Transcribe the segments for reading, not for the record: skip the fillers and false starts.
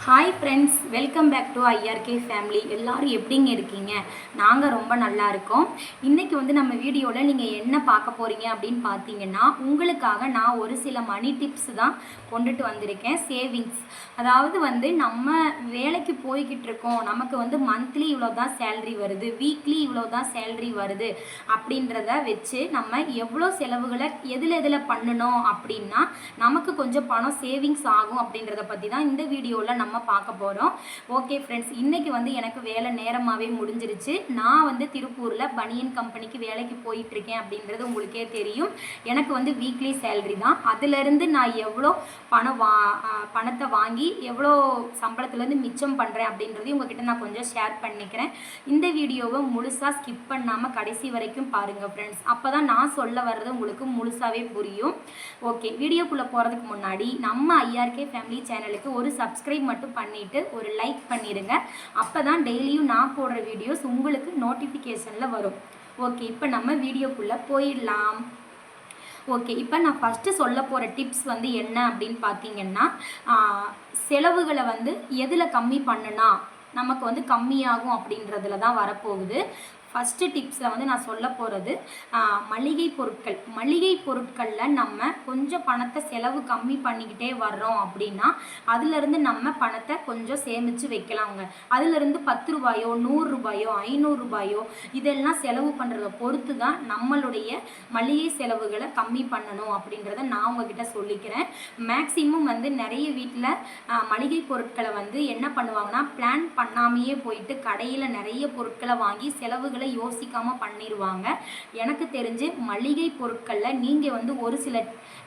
Hi friends, welcome back to IRK family. எல்லோரும் எப்படிங்க இருக்கீங்க? நாங்கள் ரொம்ப நல்லா இருக்கோம். இன்றைக்கி நம்ம வீடியோவில் நீங்கள் என்ன பார்க்க போகிறீங்க அப்படின்னு பார்த்தீங்கன்னா, உங்களுக்காக நான் ஒரு சில மணி டிப்ஸ் தான் கொண்டுட்டு வந்திருக்கேன். சேவிங்ஸ், அதாவது நம்ம வேலைக்கு போய்கிட்டு இருக்கோம், நமக்கு மந்த்லி இவ்வளோ தான் சேல்ரி வருது, வீக்லி இவ்வளோ தான் சேல்ரி வருது அப்படின்றத வச்சு நம்ம எவ்வளோ செலவுகளை எதில் பண்ணணும் அப்படின்னா நமக்கு கொஞ்சம் பணம் சேவிங்ஸ் ஆகும் அப்படின்றத பற்றி தான் இந்த வீடியோவில் நம்ம பார்க்க போகிறோம். ஓகே ஃப்ரெண்ட்ஸ், இன்றைக்கி எனக்கு வேலை நேரமாகவே முடிஞ்சிருச்சு. நான் திருப்பூரில் பனியன் கம்பெனிக்கு வேலைக்கு போயிட்டுருக்கேன் அப்படின்றது உங்களுக்கே தெரியும். எனக்கு வீக்லி சேல்ரி தான். அதிலிருந்து நான் எவ்வளோ பணத்தை வாங்கி எவ்வளோ சம்பளத்துலேருந்து மிச்சம் பண்ணுறேன் அப்படின்றதையும் உங்ககிட்ட நான் கொஞ்சம் ஷேர் பண்ணிக்கிறேன். இந்த வீடியோவை முழுசாக ஸ்கிப் பண்ணாமல் கடைசி வரைக்கும் பாருங்கள் ஃப்ரெண்ட்ஸ். அப்போ தான் நான் சொல்ல வர்றது உங்களுக்கு முழுசாகவே புரியும். ஓகே, வீடியோக்குள்ளே போகிறதுக்கு முன்னாடி நம்ம ஐஆர்கே ஃபேமிலி சேனலுக்கு ஒரு சப்ஸ்கிரைப் மட்டும் பண்ணிவிட்டு ஒரு லைக் பண்ணிடுங்க. அப்போ தான் டெய்லியும் நான் போடுற வீடியோஸ் உங்களுக்கு நோட்டிஃபிகேஷனில் வரும். ஓகே, இப்போ நம்ம வீடியோக்குள்ளே போயிடலாம். ஓகே, இப்போ நான் ஃபஸ்ட்டு சொல்ல போகிற டிப்ஸ் என்ன அப்படின்னு பார்த்தீங்கன்னா, செலவுகளை எதில் கம்மி பண்ணுனா நமக்கு கம்மியாகும் அப்படின்றதுல தான் வரப்போகுது. ஃபஸ்ட்டு டிப்ஸில் நான் சொல்ல போகிறது மளிகை பொருட்களில் நம்ம கொஞ்சம் பணத்தை செலவு கம்மி பண்ணிக்கிட்டே வர்றோம் அப்படின்னா அதிலிருந்து நம்ம பணத்தை கொஞ்சம் சேமித்து வைக்கலாங்க. அதிலிருந்து 10 ரூபாயோ 100 ரூபாயோ 500 ரூபாயோ இதெல்லாம் செலவு பண்ணுறத பொறுத்து தான் நம்மளுடைய மளிகை செலவுகளை கம்மி பண்ணணும் அப்படின்றத நான் உங்ககிட்ட சொல்லிக்கிறேன். மேக்ஸிமம் நிறைய வீட்டில் மளிகை பொருட்களை என்ன பண்ணுவாங்கன்னா, பிளான் பண்ணாமையே போயிட்டு கடையில் நிறைய பொருட்களை வாங்கி செலவுகளை யோசிக்காமல் பண்ணிடுவாங்க. எனக்கு தெரிஞ்சு மளிகை பொருட்களில் நீங்கள் ஒரு சில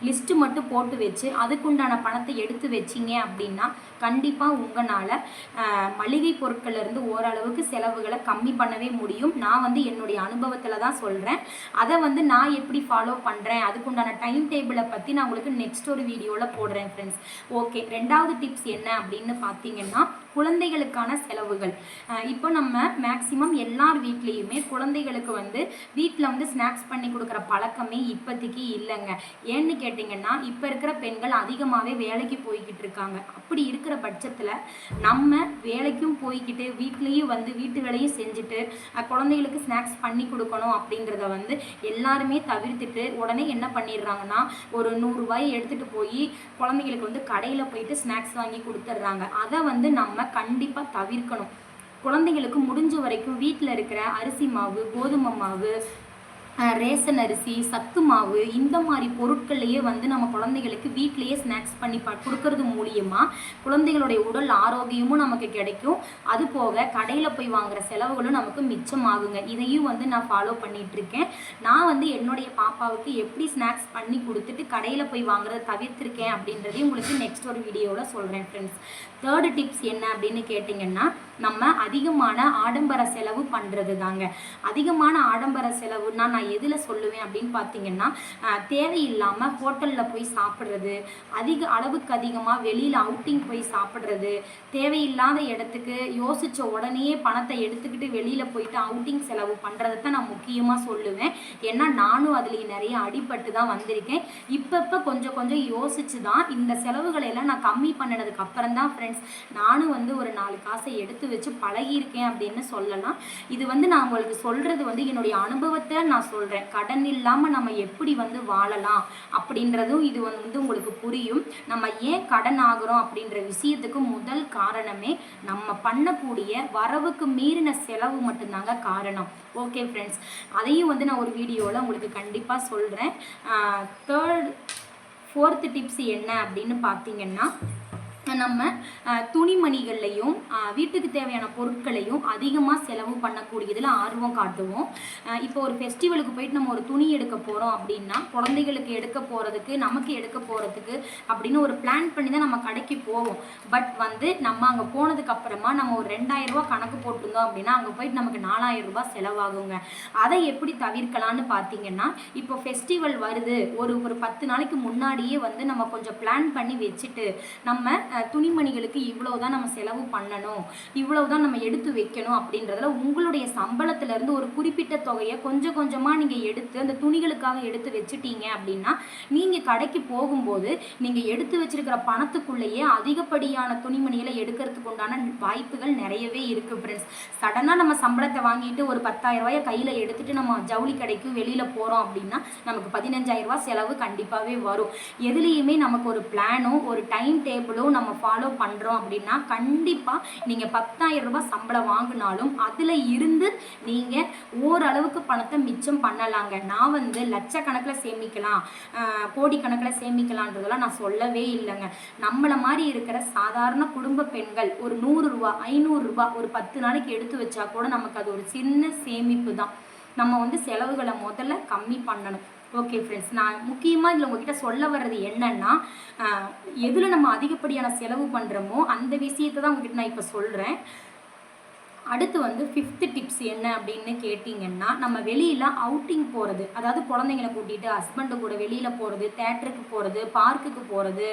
லிஸ்ட்டு மட்டும் போட்டு வச்சு அதுக்குண்டான பணத்தை எடுத்து வச்சிங்க அப்படின்னா கண்டிப்பாக உங்களால் மளிகை பொருட்கள்லேருந்து ஓரளவுக்கு செலவுகளை கம்மி பண்ணவே முடியும். நான் என்னுடைய அனுபவத்தில் தான் சொல்கிறேன். அதை நான் எப்படி ஃபாலோ பண்ணுறேன், அதுக்குண்டான டைம் டேபிளை பற்றி நான் உங்களுக்கு நெக்ஸ்ட் ஒரு வீடியோவில் போடுறேன் ஃப்ரெண்ட்ஸ். ஓகே, ரெண்டாவது டிப்ஸ் என்ன அப்படின்னு பார்த்தீங்கன்னா, குழந்தைகளுக்கான செலவுகள். இப்போ நம்ம மேக்ஸிமம் எல்லார் வீட்லேயுமே குழந்தைகளுக்கு வீட்டில் ஸ்நாக்ஸ் பண்ணி கொடுக்குற பழக்கமே இப்போதைக்கு இல்லைங்க. ஏன்னு கேட்டிங்கன்னா, இப்போ இருக்கிற பெண்கள் அதிகமாகவே வேலைக்கு போய்கிட்டு இருக்காங்க. அப்படி இருக்கிற பட்சத்தில் நம்ம வேலைக்கும் போய்கிட்டு வீட்லேயும் வீட்டு வேலையும் செஞ்சுட்டு குழந்தைகளுக்கு ஸ்நாக்ஸ் பண்ணி கொடுக்கணும் அப்படின்றத எல்லாருமே தவிர்த்துட்டு உடனே என்ன பண்ணிடுறாங்கன்னா, ஒரு 100 ரூபாயை எடுத்துகிட்டு போய் குழந்தைகளுக்கு கடையில் போயிட்டு ஸ்நாக்ஸ் வாங்கி கொடுத்துட்றாங்க. அதை நம்ம கண்டிப்பாக தவிர்க்கணும். குழந்தைங்களுக்கு முடிஞ்ச வரைக்கும் வீட்டில் இருக்கிற அரிசி மாவு, கோதுமை மாவு, ரேஷன் அரிசி, சத்து மாவு இந்த மாதிரி பொருட்கள்லையே நம்ம குழந்தைகளுக்கு வீட்டிலையே ஸ்நாக்ஸ் பண்ணி கொடுக்கறது மூலியமாக குழந்தைகளுடைய உடல் ஆரோக்கியமும் நமக்கு கிடைக்கும். அது போக கடையில் போய் வாங்குகிற செலவுகளும் நமக்கு மிச்சமாகுங்க. இதையும் நான் ஃபாலோ பண்ணிகிட்ருக்கேன். நான் என்னுடைய பாப்பாவுக்கு எப்படி ஸ்நாக்ஸ் பண்ணி கொடுத்துட்டு கடையில் போய் வாங்குறத தவிர்த்திருக்கேன் அப்படின்றதையும் உங்களுக்கு நெக்ஸ்ட் ஒரு வீடியோவில் சொல்கிறேன் ஃப்ரெண்ட்ஸ். தேர்டு டிப்ஸ் என்ன அப்படின்னு கேட்டிங்கன்னா, நம்ம அதிகமான ஆடம்பர செலவு பண்ணுறது தாங்க. அதிகமான ஆடம்பர செலவுன்னா நான் எதில் சொல்லுவேன் அப்படின்னு பார்த்தீங்கன்னா, தேவையில்லாமல் ஹோட்டலில் போய் சாப்பிட்றது, அளவுக்கு அதிகமாக வெளியில் அவுட்டிங் போய் சாப்பிட்றது, தேவையில்லாத இடத்துக்கு யோசித்த உடனே பணத்தை எடுத்துக்கிட்டு வெளியில் போயிட்டு அவுட்டிங் செலவு பண்ணுறதை தான் நான் முக்கியமாக சொல்லுவேன். ஏன்னா நானும் அதில் நிறைய அடிபட்டு தான் வந்திருக்கேன். இப்போ கொஞ்சம் கொஞ்சம் யோசித்து தான் இந்த செலவுகளை எல்லாம் நான் கம்மி பண்ணினதுக்கு அப்புறம் தான் ஃப்ரெண்ட்ஸ் நானும் ஒரு 4 காசை எடுத்து வச்சு பழகியிருக்கேன் அப்படின்னு சொல்லலாம். இது நான் உங்களுக்கு சொல்கிறது என்னுடைய அனுபவத்தை நான் சொல்கிறேன். கடன் இல்லாமல் நம்ம எப்படி வாழலாம் அப்படின்றதும் இது உங்களுக்கு புரியும். நம்ம ஏன் கடன் ஆகிறோம் அப்படின்ற விஷயத்துக்கு முதல் காரணமே நம்ம பண்ணக்கூடிய வரவுக்கு மீறின செலவு மட்டும்தாங்க காரணம். ஓகே ஃப்ரெண்ட்ஸ், அதையும் நான் ஒரு வீடியோவில் உங்களுக்கு கண்டிப்பாக சொல்கிறேன். ஃபோர்த்து டிப்ஸ் என்ன அப்படின்னு பார்த்தீங்கன்னா, நம்ம துணிமணிகள்லையும் வீட்டுக்கு தேவையான பொருட்களையும் அதிகமாக செலவு பண்ணக்கூடியதில் ஆர்வம் காட்டுவோம். இப்போ ஒரு ஃபெஸ்டிவலுக்கு போயிட்டு நம்ம ஒரு துணி எடுக்க போகிறோம் அப்படின்னா குழந்தைகளுக்கு எடுக்க போகிறதுக்கு, நமக்கு எடுக்க போகிறதுக்கு அப்படின்னு ஒரு பிளான் பண்ணி தான் நம்ம கடைக்கு போவோம். பட் நம்ம அங்கே போனதுக்கப்புறமா நம்ம ஒரு 2000 ரூபா கணக்கு போட்டிருந்தோம் அப்படின்னா அங்கே போயிட்டு நமக்கு 4000 ரூபாய் செலவாகுங்க. அதை எப்படி தவிர்க்கலான்னு பார்த்தீங்கன்னா, இப்போ ஃபெஸ்டிவல் வருது, ஒரு 10 நாளைக்கு முன்னாடியே நம்ம கொஞ்சம் பிளான் பண்ணி வச்சுட்டு நம்ம துணிமணிகளுக்கு இவ்வளவுதான் நம்ம செலவு பண்ணணும், இவ்வளவுதான் நம்ம எடுத்து வைக்கணும் அப்படின்றதுல உங்களுடைய சம்பளத்திலேருந்து ஒரு குறிப்பிட்ட தொகையை கொஞ்சம் கொஞ்சமாக நீங்கள் எடுத்து அந்த துணிகளுக்காக எடுத்து வச்சுட்டீங்க அப்படின்னா நீங்கள் கடைக்கு போகும்போது நீங்கள் எடுத்து வச்சிருக்கிற பணத்துக்குள்ளேயே அதிகப்படியான துணிமணிகளை எடுக்கிறதுக்கு உண்டான வாய்ப்புகள் நிறையவே இருக்குது ஃப்ரெண்ட்ஸ். சடனாக நம்ம சம்பளத்தை வாங்கிட்டு ஒரு 10,000 ரூபாயை கையில் எடுத்துட்டு நம்ம ஜவுளி கடைக்கு வெளியில் போகிறோம் அப்படின்னா நமக்கு 15,000 ரூபாய் செலவு கண்டிப்பாகவே வரும். எதுலேயுமே நமக்கு ஒரு பிளானோ ஒரு டைம் டேபிளோ நம்ம ஃபாலோ பண்ணுறோம் அப்படின்னா கண்டிப்பாக நீங்கள் 10,000 ரூபாய் சம்பளம் வாங்கினாலும் அதில் இருந்து நீங்கள் ஓரளவுக்கு பணத்தை மிச்சம் பண்ணலாங்க. நான் வந்து லட்சக்கணக்கில் சேமிக்கலாம், கோடிக்கணக்கில் சேமிக்கலான்றதெல்லாம் நான் சொல்லவே இல்லைங்க. நம்மளை மாதிரி இருக்கிற சாதாரண குடும்ப பெண்கள் ஒரு 100 ரூபா 500 ரூபாய் ஒரு 10 நாளைக்கு எடுத்து வச்சா கூட நமக்கு அது ஒரு சின்ன சேமிப்பு தான். நம்ம வந்து செலவுகளை முதல்ல கம்மி பண்ணணும். ஓகே ஃப்ரெண்ட்ஸ், நான் முக்கியமாக இதில் உங்ககிட்ட சொல்ல வர்றது என்னன்னா, எதில் நம்ம அதிகப்படியான செலவு பண்ணுறோமோ அந்த விஷயத்தை தான் உங்ககிட்ட நான் இப்போ சொல்கிறேன். அடுத்து வந்து 5th டிப்ஸ் என்ன அப்படின்னு கேட்டிங்கன்னா, நம்ம வெளியில் அவுட்டிங் போகிறது, அதாவது குழந்தைங்களை கூட்டிகிட்டு ஹஸ்பண்டு கூட வெளியில் போகிறது, தேட்டருக்கு போகிறது, பார்க்குக்கு போகிறது,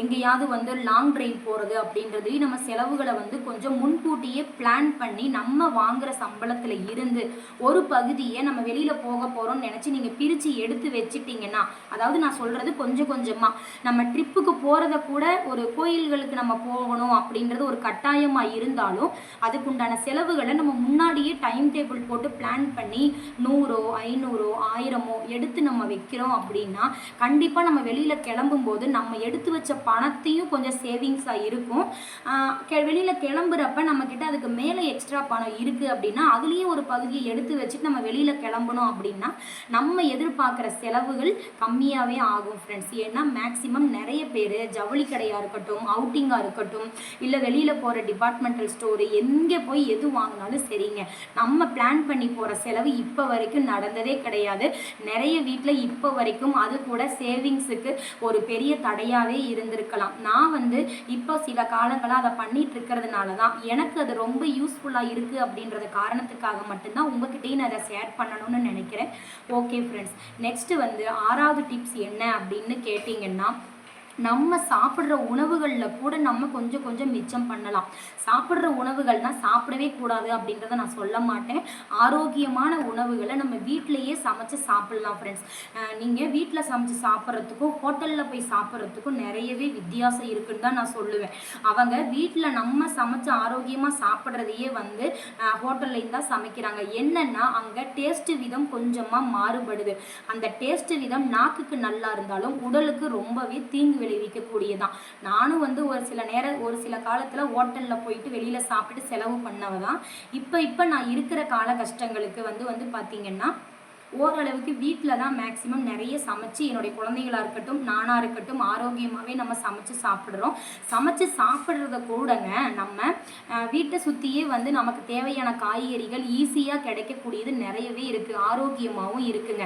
எங்கேயாவது வந்து லாங் ட்ரைவ் போகிறது அப்படின்றதையும் நம்ம செலவுகளை வந்து கொஞ்சம் முன்கூட்டியே பிளான் பண்ணி நம்ம வாங்குகிற சம்பளத்தில் இருந்து ஒரு பகுதியை நம்ம வெளியில் போக போகிறோம்னு நினச்சி நீங்கள் பிரித்து எடுத்து வச்சுட்டிங்கன்னா, அதாவது நான் சொல்கிறது கொஞ்சம் கொஞ்சமாக நம்ம ட்ரிப்புக்கு போகிறத கூட ஒரு கோயில்களுக்கு நம்ம போகணும் அப்படின்றது ஒரு கட்டாயமாக இருந்தாலும் அதுக்குண்டான செலவுகளை நம்ம முன்னாடியே டைம் டேபிள் போட்டு பிளான் பண்ணி 100, 500, 1000 எடுத்து நம்ம வைக்கிறோம் அப்படின்னா கண்டிப்பாக நம்ம வெளியில் கிளம்பும்போது நம்ம எடுத்து வச்ச பணத்தையும் கொஞ்சம் சேவிங்ஸாக இருக்கும். வெளியில் கிளம்புறப்ப நம்மக்கிட்ட அதுக்கு மேலே எக்ஸ்ட்ரா பணம் இருக்குது அப்படின்னா அதுலேயும் ஒரு பகுதியை எடுத்து வச்சுட்டு நம்ம வெளியில் கிளம்பணும் அப்படின்னா நம்ம எதிர்பார்க்குற செலவுகள் கம்மியாகவே ஆகும் ஃப்ரெண்ட்ஸ். ஏன்னா மேக்ஸிமம் நிறைய பேர் ஜவுளி கடையாக இருக்கட்டும், அவுட்டிங்காக இருக்கட்டும், இல்லை வெளியில் போகிற டிபார்ட்மெண்டல் ஸ்டோரு, எங்கே போய் எது வாங்கினாலும் சரிங்க, நம்ம பிளான் பண்ணி போகிற செலவு இப்போ வரைக்கும் நடந்ததே கிடையாது. நிறைய வீட்டில் இப்போ வரைக்கும் அது கூட சேவிங்ஸுக்கு ஒரு பெரிய தடையாகவே இருந்திருக்கலாம். நான் வந்து இப்போ சில காலங்களாக அதை பண்ணிட்டு இருக்கிறதுனால தான் எனக்கு அது ரொம்ப யூஸ்ஃபுல்லாக இருக்குது அப்படின்றது காரணத்துக்காக மட்டும்தான் உங்ககிட்டயும் நான் அதை ஷேர் பண்ணணும்னு நினைக்கிறேன். ஓகே ஃப்ரெண்ட்ஸ், நெக்ஸ்ட்டு வந்து 6வது டிப்ஸ் என்ன அப்படின்னு கேட்டிங்கன்னா, நம்ம சாப்பிட்ற உணவுகளில் கூட நம்ம கொஞ்சம் கொஞ்சம் மிச்சம் பண்ணலாம். சாப்பிட்ற உணவுகள்னால் சாப்பிடவே கூடாது அப்படின்றத நான் சொல்ல மாட்டேன். ஆரோக்கியமான உணவுகளை நம்ம வீட்டிலையே சமைச்சு சாப்பிட்லாம் ஃப்ரெண்ட்ஸ். நீங்கள் வீட்டில் சமைச்சு சாப்பிட்றதுக்கும் ஹோட்டலில் போய் சாப்பிட்றதுக்கும் நிறையவே வித்தியாசம் இருக்குன்னு தான் நான் சொல்லுவேன். அவங்க வீட்டில் நம்ம சமைச்சு ஆரோக்கியமாக சாப்பிட்றதையே வந்து ஹோட்டல்லையும் தான் சமைக்கிறாங்க. என்னென்னா அங்கே டேஸ்ட்டு விதம் கொஞ்சமாக மாறுபடுது. அந்த டேஸ்ட்டு விதம் நாக்குக்கு நல்லா இருந்தாலும் உடலுக்கு ரொம்பவே தீங்கு விளைவிக்கக்கூடியதான். நானும் வந்து ஒரு சில காலத்தில் ஹோட்டலில் போயிட்டு வெளியில் சாப்பிட்டு செலவு பண்ணவ தான். இப்போ நான் இருக்கிற கால கஷ்டங்களுக்கு வந்து பார்த்தீங்கன்னா ஓரளவுக்கு வீட்டில் தான் மேக்ஸிமம் நிறைய சமைச்சு என்னுடைய குழந்தைகளாக இருக்கட்டும் நானாக இருக்கட்டும் ஆரோக்கியமாகவே நம்ம சமைச்சு சாப்பிட்றோம். சமைச்சு சாப்பிட்றத கூடங்க நம்ம வீட்டை சுற்றியே வந்து நமக்கு தேவையான காய்கறிகள் ஈஸியாக கிடைக்கக்கூடியது நிறையவே இருக்குது, ஆரோக்கியமாகவும் இருக்குங்க.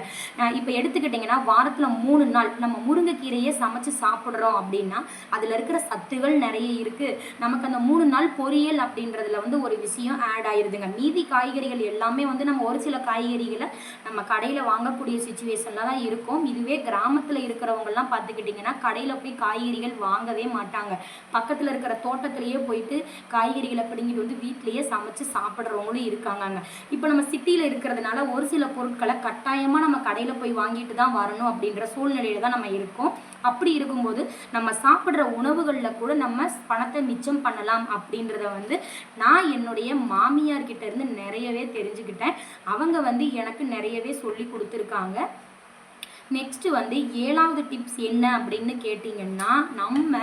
இப்போ எடுத்துக்கிட்டிங்கன்னா வாரத்தில் 3 நாள் நம்ம முருங்கைக்கீரையே சமைச்சு சாப்பிட்றோம் அப்படின்னா அதில் இருக்கிற சத்துகள் நிறைய இருக்குது. நமக்கு அந்த 3 நாள் பொரியல் அப்படின்றதுல வந்து ஒரு விஷயம் ஆட் ஆயிடுதுங்க. மீதி காய்கறிகள் எல்லாமே வந்து நம்ம ஒரு சில காய்கறிகளை நம்ம கடையில் வாங்கக்கூடிய சிச்சுவேஷனில் தான் இருக்கும். இதுவே கிராமத்தில் இருக்கிறவங்கலாம் பார்த்துக்கிட்டிங்கன்னா கடையில் போய் காய்கறிகள் வாங்கவே மாட்டாங்க. பக்கத்தில் இருக்கிற தோட்டத்திலேயே போயிட்டு காய்கறிகளை பிடுங்கிட்டு வந்து வீட்டிலேயே சமைச்சு சாப்பிட்றவங்களும் இருக்காங்க. இப்போ நம்ம சிட்டியில் இருக்கிறதுனால ஒரு சில பொருட்களை கட்டாயமாக நம்ம கடையில் போய் வாங்கிட்டு தான் வரணும் அப்படின்ற சூழ்நிலையில் தான் நம்ம இருக்கோம். அப்படி இருக்கும்போது நம்ம சாப்பிட்ற உணவுகளில் கூட நம்ம பணத்தை மிச்சம் பண்ணலாம் அப்படின்றத வந்து நான் என்னுடைய மாமியார்கிட்ட இருந்து நிறையவே தெரிஞ்சுக்கிட்டேன். அவங்க வந்து எனக்கு நிறையவே சொல்லி கொடுத்துருக்காங்க. நெக்ஸ்ட்டு வந்து 7வது டிப்ஸ் என்ன அப்படின்னு கேட்டிங்கன்னா, நம்ம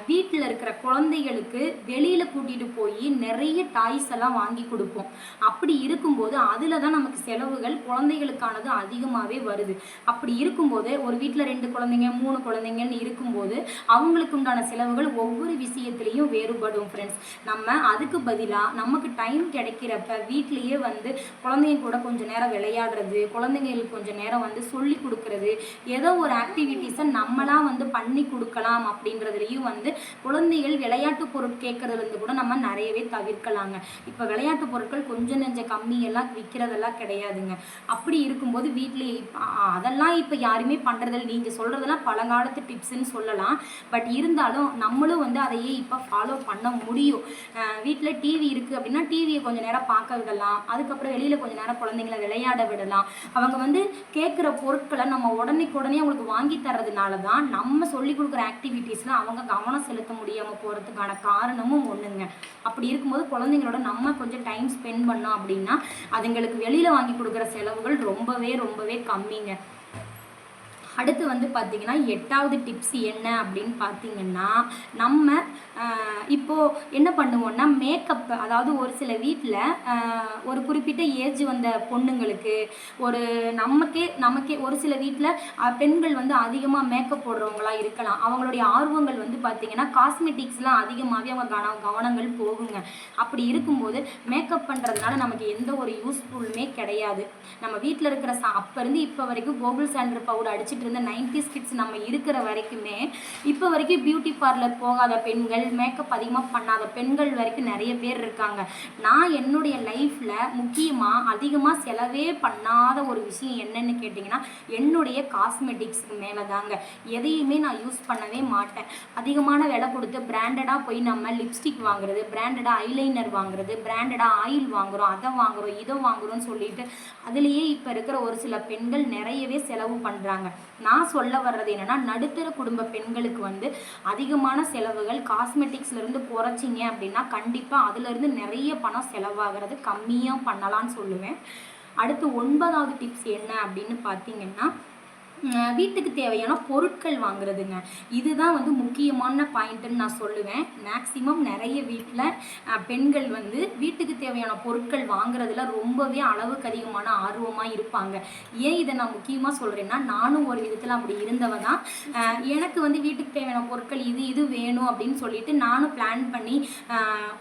வீட்டில் இருக்கிற குழந்தைகளுக்கு வெளியில் கூட்டிகிட்டு போய் நிறைய டாய்ஸ் எல்லாம் வாங்கி கொடுப்போம். அப்படி இருக்கும்போது அதில் தான் நமக்கு செலவுகள் குழந்தைகளுக்கானது அதிகமாகவே வருது. அப்படி இருக்கும்போது ஒரு வீட்டில் 2 குழந்தைங்க 3 குழந்தைங்கன்னு இருக்கும்போது அவங்களுக்கு உண்டான செலவுகள் ஒவ்வொரு விஷயத்துலேயும் வேறுபடும் ஃப்ரெண்ட்ஸ். நம்ம அதுக்கு பதிலாக நமக்கு டைம் கிடைக்கிறப்ப வீட்லேயே வந்து குழந்தைங்க கூட கொஞ்சம் நேரம் விளையாடுறது, குழந்தைங்களுக்கு கொஞ்சம் நேரம் வந்து சொல்லி கொடுக்கறது, ஏதோ ஒரு ஆக்டிவிட்டீஸை நம்மளாம் வந்து பண்ணி கொடுக்கலாம் அப்படின்றதுலையும் வந்து குழந்தைகள் விளையாட்டு பொருள் கேட்கறதுலேருந்து கூட நம்ம நிறையவே தவிர்க்கலாங்க. இப்போ விளையாட்டு பொருட்கள் கொஞ்சம் நெஞ்ச கம்மியெல்லாம் விற்கிறதெல்லாம் கிடையாதுங்க. அப்படி இருக்கும்போது வீட்டிலேயே அதெல்லாம் இப்போ யாருமே பண்ணுறதில்ல. நீங்கள் சொல்கிறதெல்லாம் பழங்காலத்து டிப்ஸ்ன்னு சொல்லலாம். பட் இருந்தாலும் நம்மளும் வந்து அதையே இப்போ ஃபாலோ பண்ண முடியும். வீட்டில் டிவி இருக்குது அப்படின்னா டிவியை கொஞ்சம் நேரம் பார்க்க விடலாம். அதுக்கப்புறம் வெளியில் கொஞ்சம் நேரம் குழந்தைங்களை விளையாட விடலாம். அவங்க வந்து கேட்குற பொருட்களை நம்ம உடனே அவங்களுக்கு வாங்கி தர்றதுனால தான் நம்ம சொல்லி கொடுக்குற ஆக்டிவிட்டீஸில் அவங்க கவனம் செலுத்த முடியாமல் போகிறதுக்கான காரணமும் ஒன்றுங்க. அப்படி இருக்கும்போது குழந்தைங்களோட நம்ம கொஞ்சம் டைம் ஸ்பெண்ட் பண்ணோம் அப்படின்னா அதுங்களுக்கு வெளியில் வாங்கி கொடுக்குற செலவுகள் ரொம்பவே கம்மிங்க. அடுத்து வந்து பார்த்திங்கன்னா 8வது டிப்ஸ் என்ன அப்படின்னு பார்த்திங்கன்னா, நம்ம இப்போது என்ன பண்ணுவோன்னா மேக்கப், அதாவது ஒரு சில வீட்டில் ஒரு குறிப்பிட்ட ஏஜ் வந்த பொண்ணுங்களுக்கு ஒரு நமக்கே ஒரு சில வீட்டில் பெண்கள் வந்து அதிகமாக மேக்கப் போடுறவங்களாக இருக்கலாம். அவங்களுடைய ஆர்வங்கள் வந்து பார்த்திங்கன்னா காஸ்மெட்டிக்ஸ்லாம் அதிகமாகவே அவங்க கவனங்கள் போகுங்க. அப்படி இருக்கும்போது மேக்கப் பண்ணுறதுனால நமக்கு எந்த ஒரு யூஸ்ஃபுல்லுமே கிடையாது. நம்ம வீட்டில் இருக்கிற அப்போ இருந்து இப்போ வரைக்கும் கோகுல் சாண்டர் பவுடர் அடிச்சுட்டு இருந்த 90s கிட்ஸ் நம்ம இருக்கிற வரைக்குமே இப்போ வரைக்கும் பியூட்டி பார்லர் போகாத பெண்கள், மேக்கப் அதிகமாக பண்ணாத பெண்கள் வரைக்கும் நிறைய பேர் இருக்காங்க. நான் என்னுடைய லைஃப்பில் முக்கியமாக அதிகமாக செலவே பண்ணாத ஒரு விஷயம் என்னன்னு கேட்டிங்கன்னா என்னுடைய காஸ்மெட்டிக்ஸ்க்கு மேலே தாங்க. எதையுமே நான் யூஸ் பண்ணவே மாட்டேன். அதிகமான விலை கொடுத்து பிராண்டடாக போய் நம்ம லிப்ஸ்டிக் வாங்குறது, பிராண்டடாக ஐலைனர் வாங்குறது, பிராண்டடாக ஆயில் வாங்குகிறோம், அதை வாங்குகிறோம், இதை வாங்குகிறோன்னு சொல்லிட்டு அதுலேயே இப்போ இருக்கிற ஒரு சில பெண்கள் நிறையவே செலவு பண்ணுறாங்க. நான் சொல்ல வர்றது என்னென்னா, நடுத்தர குடும்ப பெண்களுக்கு வந்து அதிகமான செலவுகள் காஸ்மெட்டிக்ஸ்லேருந்து குறைச்சிங்க அப்படின்னா கண்டிப்பாக அதுலேருந்து நிறைய பணம் செலவாகிறது கம்மியாக பண்ணலான்னு சொல்லுவேன். அடுத்து 9வது டிப்ஸ் என்ன அப்படின்னு பார்த்தீங்கன்னா, வீட்டுக்கு தேவையான பொருட்கள் வாங்குறதுங்க. இதுதான் வந்து முக்கியமான பாயிண்ட்டுன்னு நான் சொல்லுவேன். மேக்ஸிமம் நிறைய வீட்டில் பெண்கள் வந்து வீட்டுக்கு தேவையான பொருட்கள் வாங்குறதுல ரொம்பவே அளவுக்கு அதிகமான ஆர்வமாக இருப்பாங்க. ஏன் இதை நான் முக்கியமாக சொல்கிறேன்னா, நானும் ஒரு விதத்தில் அப்படி இருந்தவ தான். எனக்கு வந்து வீட்டுக்கு தேவையான பொருட்கள் இது வேணும் அப்படின்னு சொல்லிட்டு நானும் பிளான் பண்ணி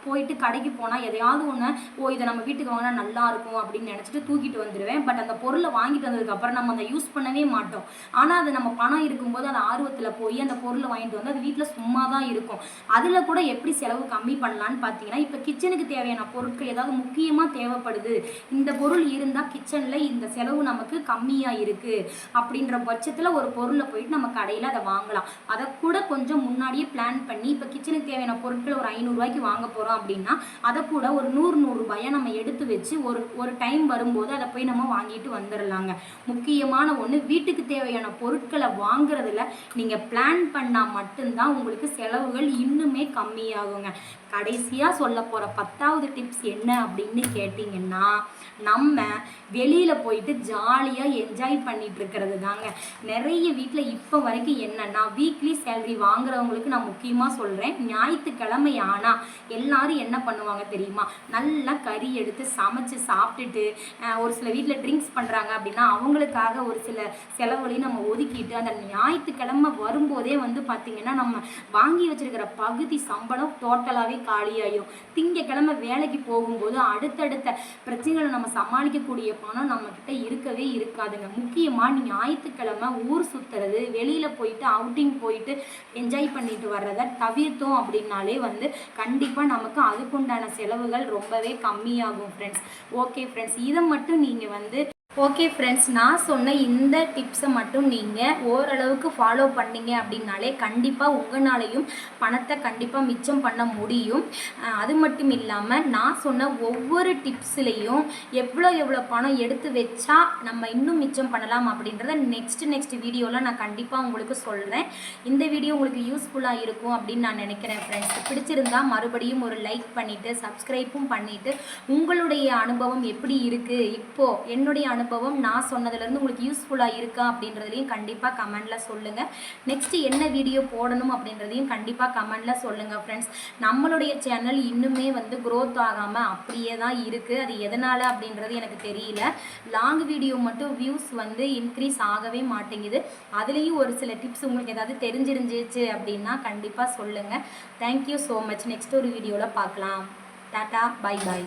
போயிட்டு கடைக்கு போனால் எதையாவது ஒன்று இதை நம்ம வீட்டுக்கு வாங்கினா நல்லாயிருக்கும் அப்படின்னு நினச்சிட்டு தூக்கிட்டு வந்துடுவேன். பட் அந்த பொருளை வாங்கிட்டு வந்ததுக்கப்புறம் நம்ம அதை யூஸ் பண்ணவே மாட்டோம். ஆனால் அது நம்ம பணம் இருக்கும்போது அந்த ஆர்வத்தில் போய் அந்த பொருளை வாங்கிட்டு வந்து அது வீட்டில் சும்மா தான் இருக்கும். அதில் கூட எப்படி செலவு கம்மி பண்ணலான்னு பார்த்தீங்கன்னா, இப்போ கிச்சனுக்கு தேவையான பொருட்கள் ஏதாவது முக்கியமாக தேவைப்படுது, இந்த பொருள் இருந்தால் கிச்சனில் இந்த செலவு நமக்கு கம்மியாக இருக்குது அப்படின்ற பட்சத்தில் ஒரு பொருளை போயிட்டு நம்ம கடையில் அதை வாங்கலாம். அதை கூட கொஞ்சம் முன்னாடியே பிளான் பண்ணி இப்போ கிச்சனுக்கு தேவையான பொருட்கள் ஒரு 500 ரூபாய்க்கு வாங்க போகிறோம் அப்படின்னா அதை கூட ஒரு 100 ரூபாயை நம்ம எடுத்து வச்சு ஒரு டைம் வரும்போது அதை போய் நம்ம வாங்கிட்டு வந்துடலாங்க. முக்கியமான ஒன்று, வீட்டுக்கு தேவையான பொருட்களை வாங்குறதுல நீங்கள் பிளான் பண்ணால் மட்டும்தான் உங்களுக்கு செலவுகள் இன்னுமே கம்மியாகுங்க. கடைசியாக சொல்ல போகிற 10வது டிப்ஸ் என்ன அப்படின்னு கேட்டிங்கன்னா, நம்ம வெளியில் போயிட்டு ஜாலியாக என்ஜாய் பண்ணிட்டு இருக்கிறது தாங்க. நிறைய வீட்டில் இப்போ வரைக்கும் என்னென்னா, வீக்லி சேலரி வாங்குறவங்களுக்கு நான் முக்கியமாக சொல்கிறேன், ஞாயிற்றுக்கிழமை ஆனால் எல்லாரும் என்ன பண்ணுவாங்க தெரியுமா, நல்லா கறி எடுத்து சமைச்சு சாப்பிட்டுட்டு ஒரு சில வீட்டில் ட்ரிங்க்ஸ் பண்ணுறாங்க அப்படின்னா அவங்களுக்காக ஒரு சில செலவுகளையும் நம்ம ஒதுக்கிட்டு அந்த ஞாயிற்றுக்கிழமை வரும்போதே வந்து பார்த்திங்கன்னா நம்ம வாங்கி வச்சுருக்கிற பகுதி சம்பளம் டோட்டலாகவே காலியாயிடும். திங்கக்கிழமை வேலைக்கு போகும்போது அடுத்தடுத்த பிரச்சனைகளை நம்ம சமாளிக்கக்கூடிய பணம் நம்மக்கிட்ட இருக்கவே இருக்காதுங்க. முக்கியமாக ஞாயிற்றுக்கிழமை ஊர் சுற்றுறது, வெளியில் போயிட்டு அவுட்டிங் போயிட்டு என்ஜாய் பண்ணிட்டு வர்றதை தவிர்த்தோம் அப்படின்னாலே வந்து கண்டிப்பாக நமக்கு அதுக்குண்டான செலவுகள் ரொம்பவே கம்மியாகும் ஃப்ரெண்ட்ஸ். ஓகே ஃப்ரெண்ட்ஸ், இதை மட்டும் நீங்கள் வந்து ஓகே ஃப்ரெண்ட்ஸ், நான் சொன்ன இந்த டிப்ஸை மட்டும் நீங்கள் ஓரளவுக்கு ஃபாலோ பண்ணிங்க அப்படின்னாலே கண்டிப்பாக உங்களாலையும் பணத்தை கண்டிப்பாக மிச்சம் பண்ண முடியும். அது மட்டும் இல்லாமல் நான் சொன்ன ஒவ்வொரு டிப்ஸ்லேயும் எவ்வளோ பணம் எடுத்து வச்சா நம்ம இன்னும் மிச்சம் பண்ணலாம் அப்படின்றத நெக்ஸ்ட் வீடியோவில் நான் கண்டிப்பாக உங்களுக்கு சொல்கிறேன். இந்த வீடியோ உங்களுக்கு யூஸ்ஃபுல்லாக இருக்கும் அப்படின்னு நான் நினைக்கிறேன் ஃப்ரெண்ட்ஸ். பிடிச்சிருந்தால் மறுபடியும் ஒரு லைக் பண்ணிவிட்டு சப்ஸ்கிரைப்பும் பண்ணிவிட்டு உங்களுடைய அனுபவம் எப்படி இருக்குது, இப்போது என்னுடைய அனுபவம் நான் சொன்னதுலேருந்து உங்களுக்கு யூஸ்ஃபுல்லாக இருக்கா அப்படின்றதையும் கண்டிப்பாக கமெண்டில் சொல்லுங்கள். நெக்ஸ்ட்டு என்ன வீடியோ போடணும் அப்படின்றதையும் கண்டிப்பாக கமெண்டில் சொல்லுங்கள் ஃப்ரெண்ட்ஸ். நம்மளுடைய சேனல் இன்னுமே வந்து க்ரோத் ஆகாமல் அப்படியே தான் இருக்குது. அது எதனால் அப்படின்றது எனக்கு தெரியல. லாங் வீடியோ மட்டும் வியூஸ் வந்து இன்க்ரீஸ் ஆகவே மாட்டேங்குது. அதுலேயும் ஒரு சில டிப்ஸ் உங்களுக்கு ஏதாவது தெரிஞ்சிருந்துச்சு அப்படின்னா கண்டிப்பாக சொல்லுங்கள். Thank you so much. நெக்ஸ்ட் ஒரு வீடியோவில் பார்க்கலாம். Tata, bye bye.